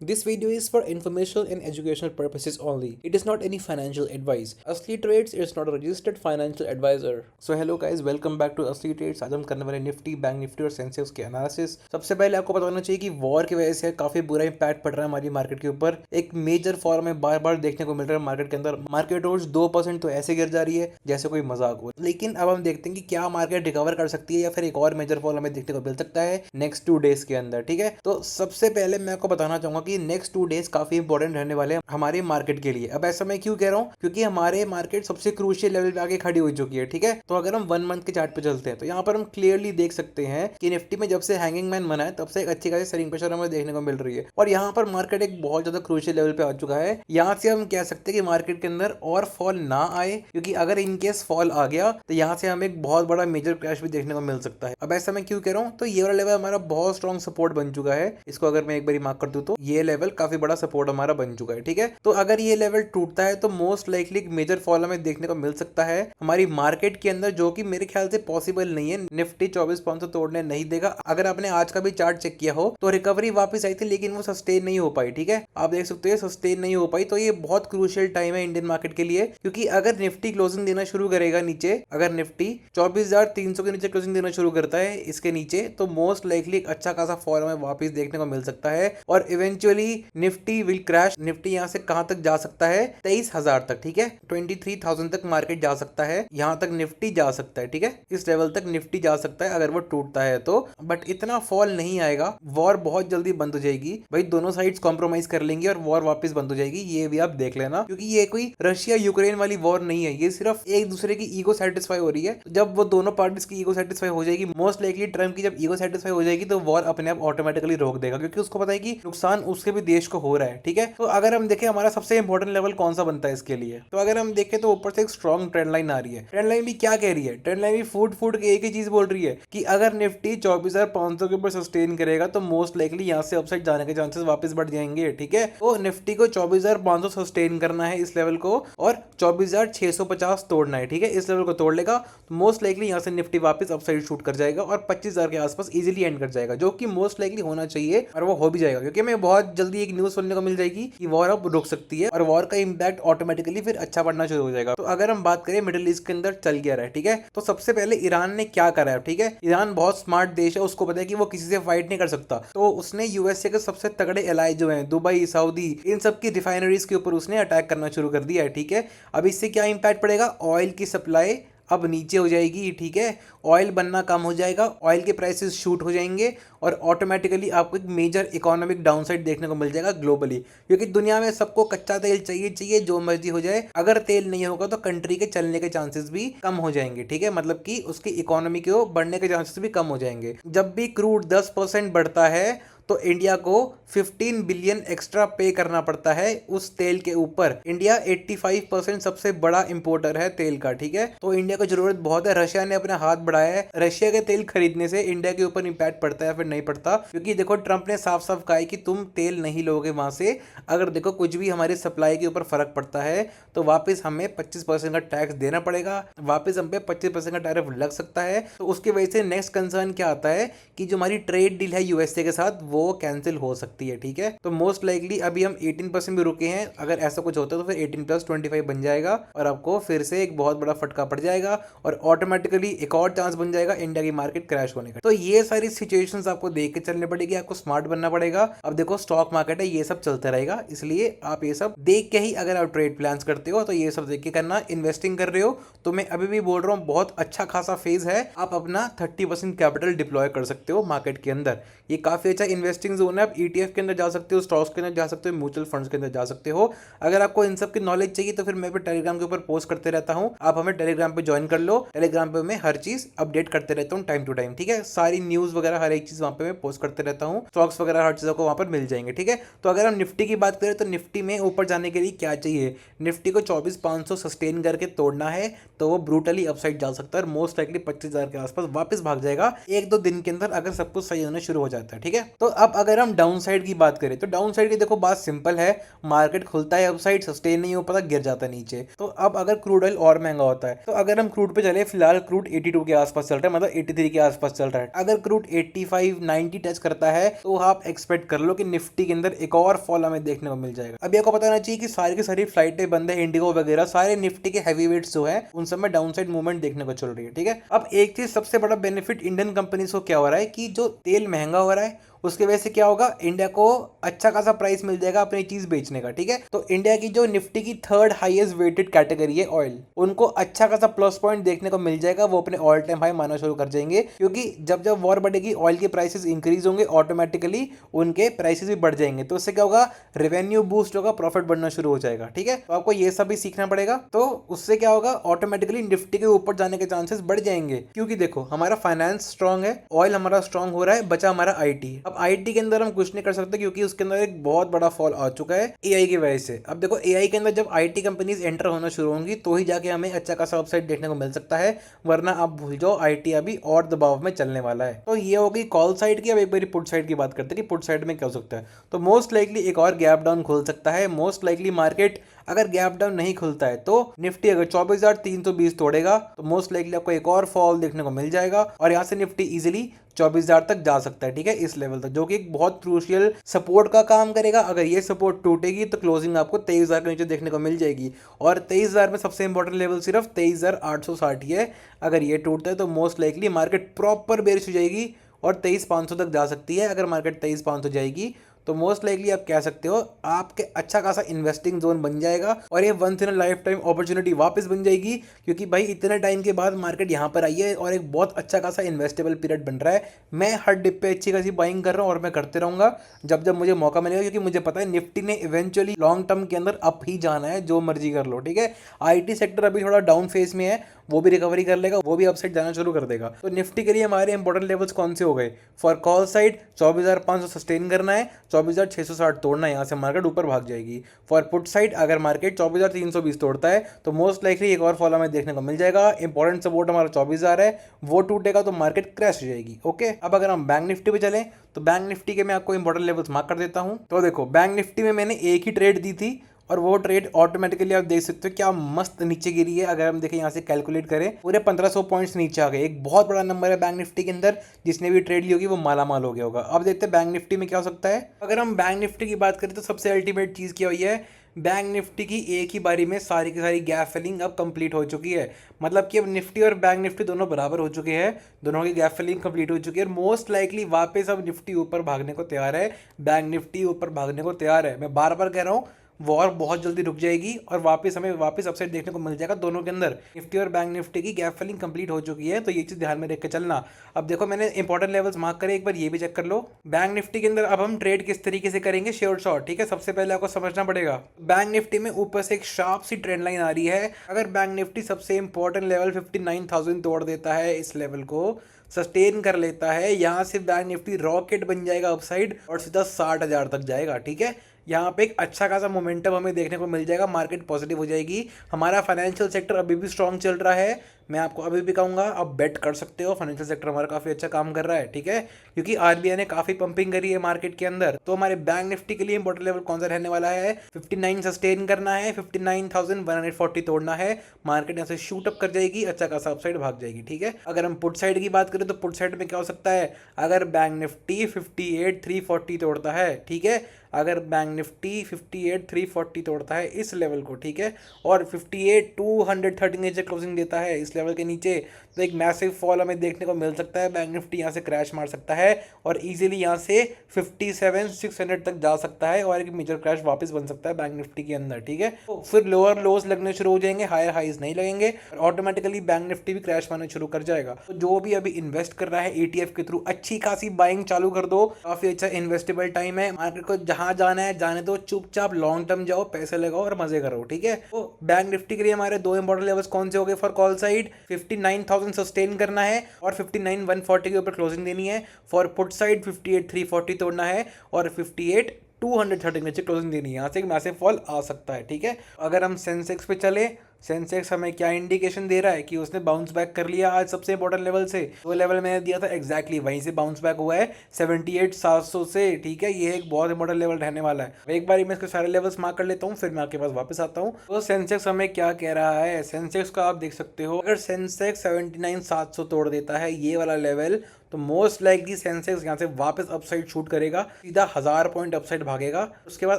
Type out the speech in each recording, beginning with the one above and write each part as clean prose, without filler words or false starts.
This video is for informational and educational purposes only. It is not any financial advice. Asli Trades is not a registered financial advisor. So hello guys, welcome back to Asli Trades. आज हम करने वाले Nifty, bank Nifty और Sensex के analysis. सबसे पहले आपको पता होना चाहिए कि वॉर की वजह से काफी बुरा इंपैक्ट पड़ रहा है हमारी मार्केट के ऊपर। एक मेजर फॉल में बार बार देखने को मिल रहा है मार्केट के अंदर। मार्केट रोज 2% तो ऐसे गिर जा रही है जैसे कोई मजाक हो। लेकिन अब हम देखते हैं कि क्या मार्केट रिकवर कर सकती है या फिर एक और मेजर फॉल हमें देखने को मिल सकता है नेक्स्ट 2 डेज के अंदर। ठीक है, तो सबसे पहले मैं आपको बताना चाहूंगा कि नेक्स्ट 2 डेज काफी इंपॉर्टेंट रहने वाले हैं हमारे मार्केट के लिए। अब ऐसा मैं क्यों कह रहा हूँ, क्योंकि हमारे मार्केट सबसे क्रूशियल लेवल पे आके खड़ी हो चुकी है। ठीक है, तो अगर हम 1 मंथ के चार्ट पे चलते हैं तो यहाँ पर हम क्लियरली देख सकते हैं कि निफ्टी में जब से हैंगिंग मैन बना है तब से एक अच्छी खासी सेलिंग प्रेशर हमें देखने को मिल रही है और यहाँ पर मार्केट एक बहुत ज्यादा क्रूशियल लेवल पे आ चुका है। यहाँ से हम कह सकते हैं कि मार्केट के अंदर और फॉल ना आए, क्योंकि अगर इनकेस फॉल आ गया तो यहाँ से हमें एक बहुत बड़ा मेजर क्रैश भी देखने को मिल सकता है। अब ऐसा मैं क्यों कह रहा हूँ, तो ये वाला लेवल हमारा बहुत स्ट्रॉन्ग सपोर्ट बन चुका है। इसको अगर मैं एक बार मार्क कर दूं तो ये लेवल काफी बड़ा सपोर्ट हमारा बन चुका है। ठीक है, तो अगर ये लेवल टूटता है तो मोस्ट लाइकली मेजर फॉल हमें देखने को मिल सकता है हमारी मार्केट के अंदर, जो कि मेरे ख्याल से पॉसिबल नहीं है। निफ्टी 24,500 तोड़ने नहीं देगा। अगर आपने आज का भी चार्ट चेक किया हो तो रिकवरी वापस आई थी लेकिन वो सस्टेन नहीं हो पाई। ठीक है, आप देख सकते हो सस्टेन नहीं हो पाई। तो ये बहुत क्रूशियल टाइम है इंडियन मार्केट के लिए, क्योंकि अगर निफ्टी क्लोजिंग देना शुरू करेगा नीचे, अगर निफ्टी 24,300 के नीचे क्लोजिंग देना शुरू करता है इसके नीचे, तो मोस्ट लाइकली एक अच्छा खासा फॉल हमें वापस देखने को मिल सकता है और eventually Nifty will crash. Nifty यहाँ से कहां तक जा सकता है, 23,000 तक। ठीक है, 23,000 तक मार्केट जा सकता है, यहां तक निफ्टी जा सकता है। ठीक है, इस लेवल तक निफ्टी जा सकता है अगर वो टूटता है तो, बट इतना फॉल नहीं आएगा। वॉर बहुत जल्दी बंद हो जाएगी भाई, दोनों साइड्स कॉम्प्रोमाइज कर लेंगे और वॉर वापस बंद हो जाएगी। ये भी आप देख लेना, क्योंकि ये कोई रशिया यूक्रेन वाली वॉर नहीं है, ये सिर्फ एक दूसरे की ईगो सेटिस्फाई हो रही है। जब वो दोनों पार्टीज की ईगो सेटिस्फाई हो जाएगी, मोस्ट लाइकली ट्रम्प की जब ईगो सेटिस्फाई हो जाएगी, तो वॉर अपने आप ऑटोमेटिकली रोक देगा, क्योंकि उसको पता है कि नुकसान उसके भी देश को हो रहा है। ठीक है, तो अगर हम देखें हमारा सबसे इंपॉर्टेंट लेवल कौन सा बनता है इसके लिए, तो अगर हम देखें तो ऊपर से एक स्ट्रॉन्ग ट्रेंड लाइन आ रही है। ट्रेंड लाइन भी क्या कह रही है, ट्रेंड लाइन भी फूड फूड की एक ही चीज बोल रही है कि अगर निफ्टी 24,500 के ऊपर सस्टेन करेगा तो मोस्ट लाइकली यहाँ से अपसाइड जाने के चांसेस वापस बढ़ जाएंगे। ठीक है, तो निफ्टी को 24,500 सस्टेन करना है इस लेवल को और 24,650 तोड़ना है। ठीक है, इस लेवल को तोड़ लेगा तो मोस्ट लाइकली यहाँ से निफ्टी वापस अपसाइड शूट कर जाएगा और 25,000 के आसपास इजीली एंड कर जाएगा, जो कि मोस्ट लाइकली होना चाहिए और वो हो भी जाएगा, क्योंकि हमें बहुत जल्दी एक न्यूज सुनने को मिल जाएगी कि वॉर अब रुक सकती है और वॉर का इंपैक्ट ऑटोमेटिकली फिर अच्छा पड़ना शुरू हो जाएगा। तो अगर हम बात करें मिडिल ईस्ट के अंदर चल गया है, ठीक है, तो सबसे पहले ईरान ने क्या करा है। ठीक है, ईरान बहुत स्मार्ट देश है, उसको पता है कि वो किसी से फाइट नहीं कर सकता, तो उसने यूएसए के सबसे तगड़े एलाई जो हैं दुबई, सऊदी, इन सब की रिफाइनरीज के ऊपर उसने अटैक करना शुरू कर दिया है। ठीक है, अब इससे क्या इंपैक्ट पड़ेगा, ऑयल की सप्लाई अब नीचे हो जाएगी। ठीक है, ऑयल बनना कम हो जाएगा, ऑयल के प्राइसेस शूट हो जाएंगे और ऑटोमेटिकली आपको एक मेजर इकोनॉमिक डाउनसाइड देखने को मिल जाएगा ग्लोबली, क्योंकि दुनिया में सबको कच्चा तेल चाहिए जो मर्जी हो जाए। अगर तेल नहीं होगा तो कंट्री के चलने के चांसेस भी कम हो जाएंगे। ठीक है, मतलब कि उसकी इकोनॉमी के बढ़ने के चांसेस भी कम हो जाएंगे। जब भी क्रूड 10% बढ़ता है तो इंडिया को 15 बिलियन एक्स्ट्रा पे करना पड़ता है उस तेल के ऊपर। इंडिया 85% सबसे बड़ा इंपोर्टर है तेल का। ठीक है, तो इंडिया को जरूरत बहुत है। रशिया ने अपना हाथ बढ़ाया है, रशिया के तेल खरीदने से इंडिया के ऊपर इंपैक्ट पड़ता है फिर नहीं पड़ता, क्योंकि देखो ट्रंप ने साफ साफ कहा है कि तुम तेल नहीं लोगे वहां से। अगर देखो कुछ भी हमारी सप्लाई के ऊपर फर्क पड़ता है तो वापस हमें 25% का टैक्स देना पड़ेगा, वापस हम पे 25% का टैरिफ लग सकता है। तो उसकी वजह से नेक्स्ट कंसर्न क्या आता है कि जो हमारी ट्रेड डील है यूएसए के साथ वो कैंसिल हो सकती है। ठीक है, तो मोस्ट लाइकली अभी हम 18% भी रुके हैं, अगर ऐसा कुछ होता है तो फिर 18+25 बन जाएगा और आपको फिर से एक बहुत बड़ा फटका पड़ जाएगा और ऑटोमेटिकली एक और चांस बन जाएगा इंडिया की मार्केट क्रैश होने का। तो ये सारी सिचुएशंस आपको देख के चलने पड़ेगी, आपको स्मार्ट बनना पड़ेगा। अब देखो स्टॉक मार्केट है, ये सब चलता रहेगा, इसलिए आप ये सब देख के ही अगर आप ट्रेड प्लान्स करते हो तो ये सब देख के करना। इन्वेस्टिंग कर रहे हो तो मैं अभी भी बोल रहा हूँ बहुत अच्छा खासा फेज है, आप अपना 30% कैपिटल डिप्लॉय कर सकते हो मार्केट के अंदर। ये काफी अच्छा इन्वेस्टिंग जोन है। आप ईटीएफ के अंदर जा सकते हो, स्टॉक्स के अंदर जा सकते हो, म्यूचुअल फंड्स के अंदर जा सकते हो। अगर आपको इन सब की नॉलेज चाहिए तो फिर मैं भी टेलीग्राम के ऊपर पोस्ट करते रहता हूँ, आप हमें टेलीग्राम पे ज्वाइन कर लो। टेलीग्राम पे मैं हर चीज अपडेट करते रहता हूँ टाइम टू टाइम। ठीक है, सारी न्यूज वगैरह हर एक चीज वहां पे मैं पोस्ट करते रहता हूँ, स्टॉक्स वगैरह हर चीजों को वहां पर मिल जाएंगे। ठीक है, तो अगर हम निफ्टी की बात करें तो निफ्टी में ऊपर जाने के लिए क्या चाहिए, निफ्टी को 24,500 सस्टेन करके तोड़ना है तो वो ब्रूटली अपसाइड जा सकता है और मोस्ट लाइकली 25,000 के आसपास वापस भाग जाएगा 1-2 दिन के अंदर, अगर सब कुछ सही होना शुरू हो जाता है। ठीक है, तो अब अगर हम डाउन साइड की बात करें तो डाउन साइड की देखो बात सिंपल है, मार्केट खुलता है अपसाइड, सस्टेन नहीं हो पाता, गिर जाता है नीचे। तो अब अगर क्रूड ऑयल और महंगा होता है, तो अगर हम क्रूड पे चले, फिलहाल क्रूड 82 के आसपास चल रहा है, मतलब 83 के आसपास चल रहा है। अगर क्रूड 85 90 टच करता है तो आप एक्सपेक्ट कर लो कि निफ्टी के अंदर एक और फॉल हमें देखने को मिल जाएगा। अभी आपको पता होना चाहिए कि सारी की सारी फ्लाइटें बंद है, इंडिगो वगैरह सारे निफ्टी के हैवी वेट्स जो है उन सब में डाउन साइड मूवमेंट देखने को चल रही है। ठीक है, अब एक चीज सबसे बड़ा बेनिफिट इंडियन कंपनीज को क्या हो रहा है कि जो तेल महंगा हो रहा है उसके वजह से क्या होगा, इंडिया को अच्छा खासा प्राइस मिल जाएगा अपनी चीज बेचने का। ठीक है, तो इंडिया की जो निफ्टी की थर्ड हाईएस्ट वेटेड कैटेगरी है ऑयल, उनको अच्छा खासा प्लस पॉइंट देखने को मिल जाएगा, वो अपने ऑल टाइम हाई माना शुरू कर जाएंगे, क्योंकि जब जब वॉर बढ़ेगी ऑयल के प्राइसेस इंक्रीज होंगे, ऑटोमेटिकली उनके प्राइसेस भी बढ़ जाएंगे। तो उससे क्या होगा, रेवेन्यू बूस्ट होगा, प्रॉफिट बढ़ना शुरू हो जाएगा। ठीक है, तो आपको ये सब भी सीखना पड़ेगा। तो उससे क्या होगा, ऑटोमेटिकली निफ्टी के ऊपर जाने के चांसेस बढ़ जाएंगे, क्योंकि देखो हमारा फाइनेंस स्ट्रांग है, ऑयल हमारा स्ट्रांग हो रहा है, बचा हमारा आईटी। अब आईटी के अंदर हम कुछ नहीं कर सकते क्योंकि उसके अंदर एक बहुत बड़ा फॉल आ चुका है एआई की वजह से। अब देखो एआई के अंदर जब आईटी कंपनीज एंटर होना शुरू होंगी तो ही जाके हमें अच्छा खासा अपसाइड देखने को मिल सकता है, वरना आप भूल जाओ आईटी अभी और दबाव में चलने वाला है। तो ये होगी कॉल साइड की। अब एक बार पुट साइड की बात करते हैं कि पुट साइड में क्या हो सकता है। तो मोस्ट लाइकली एक और गैप डाउन खुल सकता है। मोस्ट लाइकली मार्केट अगर गैप डाउन नहीं खुलता है तो निफ्टी अगर 24,320 तोड़ेगा तो मोस्ट लाइकली आपको एक और फॉल देखने को मिल जाएगा और यहाँ से निफ्टी इजीली 24,000 तक जा सकता है। ठीक है, इस लेवल तक, जो कि एक बहुत क्रूशियल सपोर्ट का काम करेगा। अगर ये सपोर्ट टूटेगी तो क्लोजिंग आपको 23,000 के नीचे देखने को मिल जाएगी, और 23,000 में सबसे इंपॉर्टेंट लेवल सिर्फ 23,860 ही है। अगर ये टूटता है तो most likely market proper bearish हो जाएगी और 23,500 तक जा सकती है। अगर मार्केट 23,500 जाएगी तो मोस्ट लाइकली आप कह सकते हो आपके अच्छा खासा इन्वेस्टिंग जोन बन जाएगा और ये once in lifetime opportunity वापस बन जाएगी, क्योंकि भाई इतने टाइम के बाद मार्केट यहाँ पर आई है और एक बहुत अच्छा खासा इन्वेस्टेबल पीरियड बन रहा है। मैं हर डिप पे अच्छी खासी बाइंग कर रहा हूँ और मैं करते रहूँगा जब जब मुझे मौका मिलेगा, क्योंकि मुझे पता है निफ्टी ने इवेंचुअली लॉन्ग टर्म के अंदर अप ही जाना है, जो मर्जी कर लो। ठीक है, आईटी सेक्टर अभी थोड़ा डाउन फेज में है, वो भी रिकवरी कर लेगा, वो भी अपसाइड जाना शुरू कर देगा। तो निफ्टी के लिए हमारे इंपॉर्टेंट लेवल्स कौन से हो गए, फॉर कॉल साइड 24,500 सस्टेन करना है, 24,660 तोड़ना है, यहाँ से मार्केट ऊपर भाग जाएगी। फॉर पुट साइड अगर मार्केट 24,320 तोड़ता है तो मोस्ट लाइकली एक और फॉल हमें देखने को मिल जाएगा। इंपॉर्टेंट सपोर्ट हमारा 24,000 है, वो टूटेगा तो मार्केट क्रैश हो जाएगी। ओके, अब अगर हम बैंक निफ्टी पे चलें तो बैंक निफ्टी के मैं आपको इंपॉर्टेंट लेवल्स मार्क कर देता हूँ। तो देखो बैंक निफ्टी में मैंने एक ही ट्रेड दी थी और वो ट्रेड ऑटोमेटिकली आप देख सकते हो क्या मस्त नीचे गिरी है। अगर हम देखें यहाँ से कैलकुलेट करें पूरे 1500 पॉइंट्स नीचे आ गए, एक बहुत बड़ा नंबर है बैंक निफ्टी के अंदर। जिसने भी ट्रेड ली होगी वो माला माल हो गया होगा। अब देखते हैं बैंक निफ्टी में क्या हो सकता है। अगर हम बैंक निफ्टी की बात करें तो सबसे अल्टीमेट चीज़ क्या हुई है, बैंक निफ्टी की एक ही बारी में सारी की सारी गैप फिलिंग अब कंप्लीट हो चुकी है। मतलब कि अब निफ्टी और बैंक निफ्टी दोनों बराबर हो चुके हैं, दोनों की गैप फिलिंग कंप्लीट हो चुकी है और मोस्ट लाइकली वापस अब निफ्टी ऊपर भागने को तैयार है, बैंक निफ्टी ऊपर भागने को तैयार है। मैं बार बार कह रहा हूँ वॉर बहुत जल्दी रुक जाएगी और हमें वापस अपसाइड देखने को मिल जाएगा दोनों के अंदर। निफ्टी और बैंक निफ्टी की गैप फिलिंग कंप्लीट हो चुकी है, तो ये चीज़ ध्यान में रख के चलना। अब देखो मैंने इंपॉर्टेंट लेवल्स मार्क करे, एक बार ये भी चेक कर लो। बैंक निफ्टी के अंदर अब हम ट्रेड किस तरीके से करेंगे, श्योर शॉर्ट। ठीक है, सबसे पहले आपको समझना पड़ेगा बैंक निफ्टी में ऊपर से एक शार्प सी ट्रेंड लाइन आ रही है। अगर बैंक निफ्टी सबसे इंपॉर्टेंट लेवल 59,000 तोड़ देता है, इस लेवल को सस्टेन कर लेता है, यहाँ से बैंक निफ्टी रॉकेट बन जाएगा अपसाइड और सीधा 60,000 तक जाएगा। ठीक है, यहाँ पे एक अच्छा खासा मोमेंटम हमें देखने को मिल जाएगा, मार्केट पॉजिटिव हो जाएगी। हमारा फाइनेंशियल सेक्टर अभी भी स्ट्रांग चल रहा है, मैं आपको अभी भी कहूँगा आप बेट कर सकते हो, फाइनेंशियल सेक्टर हमारा काफ़ी अच्छा काम कर रहा है। ठीक है, क्योंकि आरबीआई ने काफ़ी पंपिंग करी है मार्केट के अंदर। तो हमारे बैंक निफ्टी के लिए इंपॉर्टेंट लेवल कौन सा रहने वाला है, 59 सस्टेन करना है, 59,140 तोड़ना है, मार्केट यहाँ से शूट अप कर जाएगी, अच्छा खासा अपसाइड भाग जाएगी। ठीक है, अगर हम पुट साइड की बात करें तो पुट साइड में क्या हो सकता है, अगर बैंक निफ्टी 58,340 तोड़ता है, ठीक है, अगर बैंक निफ्टी 58,340 तोड़ता है इस लेवल को, ठीक है, और 58,230 नीचे क्लोजिंग देता है इस लेवल के नीचे, तो एक मैसिव फॉल हमें देखने को मिल सकता है। बैंक निफ्टी यहाँ से क्रैश मार सकता है और इजीली यहाँ से 57,600 तक जा सकता है और एक मेजर क्रैश वापस बन सकता है बैंक निफ्टी के अंदर। ठीक है, तो फिर लोअर लोज लगने शुरू हो जाएंगे, हायर हाइज नहीं लगेंगे और ऑटोमेटिकली बैंक निफ्टी भी क्रैश मारना शुरू कर जाएगा। तो जो भी अभी इन्वेस्ट कर रहा है ETF के थ्रू, अच्छी खासी बाइंग चालू कर दो, काफी अच्छा इन्वेस्टेबल टाइम है। मार्केट को जहां जाना है जाने दो, चुपचाप लॉन्ग टर्म जाओ, पैसे लगाओ और मजे करो। ठीक है, तो बैंक निफ्टी के लिए हमारे दो इंपॉर्टेंट लेवल्स कौन से हो गए, फॉर कॉल साइड 59,000 सस्टेन करना है और 59,140 के ऊपर क्लोजिंग देनी है। फॉर पुट साइड 58,340 तोड़ना है और 58,230 नीचे क्लोजिंग देनी है, यहाँ से एक मैसिव फॉल आ सकता है। ठीक है, अगर हम सेंसेक्स पे चले सेंसेक्स हमें क्या इंडिकेशन दे रहा है कि उसने बाउंस बैक कर लिया आज सबसे इंपॉर्टेंट लेवल से। वो लेवल मैंने दिया था एग्जैक्टली वहीं से बाउंस बैक हुआ है 78,700 से। ठीक है, ये एक बहुत इंपॉर्टेंट लेवल रहने वाला है। एक बार मैं इसके सारे लेवल्स मार्क कर लेता हूँ, फिर मैं आपके पास वापस आता हूँ। तो सेंसेक्स हमें क्या कह रहा है, सेंसेक्स का आप देख सकते हो, अगर सेंसेक्स 79,700 तोड़ देता है ये वाला लेवल, तो मोस्ट लाइकली सेंसेक्स यहाँ से वापस अपसाइड शूट करेगा, सीधा 1000 पॉइंट अपसाइड भागेगा। उसके बाद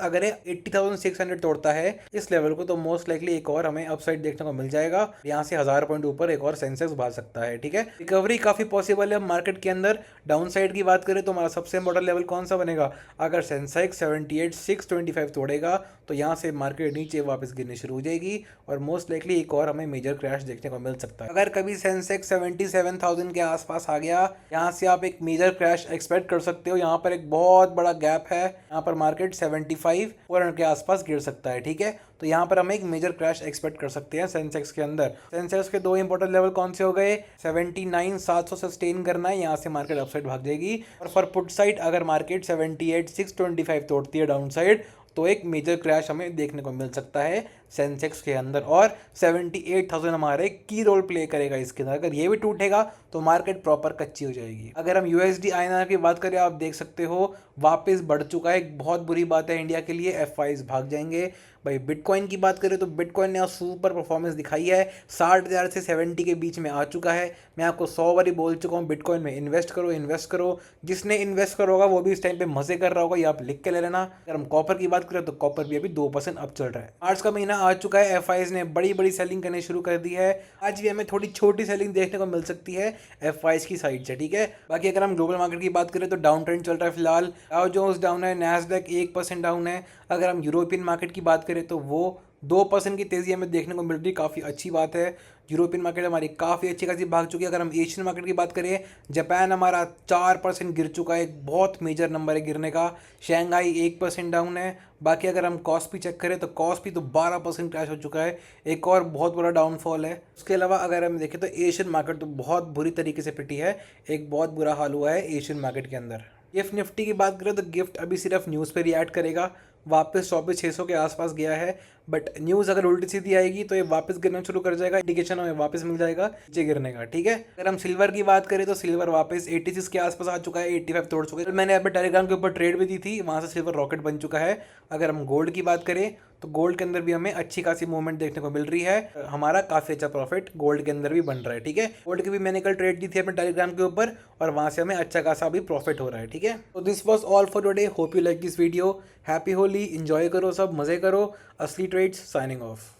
अगर ये 80,600 तोड़ता है इस लेवल को, तो मोस्ट लाइकली एक और हमें अपसाइड देखने को मिल जाएगा। यहाँ से 1000 पॉइंट ऊपर एक और सेंसेक्स भाग सकता है। ठीक है, रिकवरी काफी पॉसिबल है मार्केट के अंदर। डाउन साइड की बात करें तो हमारा सबसे इंपॉर्टेंट लेवल कौन सा बनेगा, अगर सेंसेक्स 78,625 तोड़ेगा तो यहाँ से मार्केट नीचे वापस गिरनी शुरू हो जाएगी और मोस्ट लाइकली एक और हमें मेजर क्रैश देखने को मिल सकता है। अगर कभी सेंसेक्स 77,000 के आसपास आ गया, यहाँ से आप एक मेजर क्रैश एक्सपेक्ट कर सकते हो। यहाँ पर एक बहुत बड़ा गैप है, यहाँ पर मार्केट 75 के आसपास गिर सकता है। ठीक है, तो यहाँ पर हम एक मेजर क्रैश एक्सपेक्ट कर सकते हैं सेंसेक्स के अंदर। सेंसेक्स के दो इंपॉर्टेंट लेवल कौन से हो गए, 79,700 सस्टेन करना है, यहाँ से मार्केट अपसाइड भाग जाएगी। और फॉर पुट साइड अगर मार्केट 78,625 तोड़ती है डाउन साइड, तो एक मेजर क्रैश हमें देखने को मिल सकता है सेंसेक्स के अंदर। और 78,000 हमारे की रोल प्ले करेगा इसके अंदर। अगर ये भी टूटेगा तो मार्केट प्रॉपर कच्ची हो जाएगी। अगर हम यूएसडी आईएनआर की बात करें, आप देख सकते हो वापस बढ़ चुका है, एक बहुत बुरी बात है इंडिया के लिए, एफआईज भाग जाएंगे। भाई बिटकॉइन की बात करें तो बिटकॉइन ने सुपर परफॉर्मेंस दिखाई है, 60,000 से 70 के बीच में आ चुका है। मैं आपको 100 बारी बोल चुका हूँ बिटकॉइन में इन्वेस्ट करो, इन्वेस्ट करो। जिसने इन्वेस्ट करा होगा वो भी इस टाइम पे मजे कर रहा होगा, ये आप लिख के ले लेना। अगर हम कॉपर की बात करें तो कॉपर भी अभी 2% अप चल रहा है। मार्च का महीना आ चुका है, एफआईज ने बड़ी बड़ी सेलिंग करनी शुरू कर दी है। आज भी हमें थोड़ी छोटी सेलिंग देखने को मिल सकती है एफआईज की साइड से। ठीक है, बाकी अगर हम ग्लोबल मार्केट की बात करें तो डाउन ट्रेंड चल रहा है फिलहाल। डाउ जोन्स डाउन है, नैस्डैक 1% डाउन है। अगर हम यूरोपियन मार्केट की बात करें तो वो 2% की तेज़ी हमें देखने को मिल रही है, काफ़ी अच्छी बात है। यूरोपियन मार्केट हमारी काफ़ी अच्छी खासी भाग चुकी है। अगर हम एशियन मार्केट की बात करें, जापान हमारा 4% गिर चुका है, एक बहुत मेजर नंबर है गिरने का। शंघाई 1% डाउन है। बाकी अगर हम कॉस्पी चेक करें तो कॉस्पी तो 12% क्रैश हो चुका है, एक और बहुत बड़ा डाउनफॉल है। उसके अलावा अगर हम देखें तो एशियन मार्केट तो बहुत बुरी तरीके से पिटी है, एक बहुत बुरा हाल हुआ है एशियन मार्केट के अंदर। गिफ्ट निफ्टी की बात करें तो गिफ्ट अभी सिर्फ न्यूज़ पे रिएक्ट करेगा, वापस 24,600 के आसपास गया है। बट न्यूज़ अगर उल्टी सीधी आएगी तो ये वापस गिरना शुरू कर जाएगा, इंडिकेशन हमें वापस मिल जाएगा नीचे गिरने का। ठीक है, अगर हम सिल्वर की बात करें तो सिल्वर वापस 86 के आसपास आ चुका है, 85 तोड़ चुका है। मैंने अपने टेलीग्राम के ऊपर ट्रेड भी दी थी, वहाँ से सिल्वर रॉकेट बन चुका है। अगर हम गोल्ड की बात करें तो गोल्ड के अंदर भी हमें अच्छी खासी मूवमेंट देखने को मिल रही है, हमारा काफ़ी अच्छा प्रॉफिट गोल्ड के अंदर भी बन रहा है। ठीक है, गोल्ड की भी मैंने कल ट्रेड दी थी अपने टेलीग्राम के ऊपर और वहाँ से हमें अच्छा खासा भी प्रॉफिट हो रहा है। ठीक है, तो this was all for today, hope you like this video. Happy Holi, enjoy करो, सब मज़े करो। असली ट्रेड्स साइनिंग ऑफ।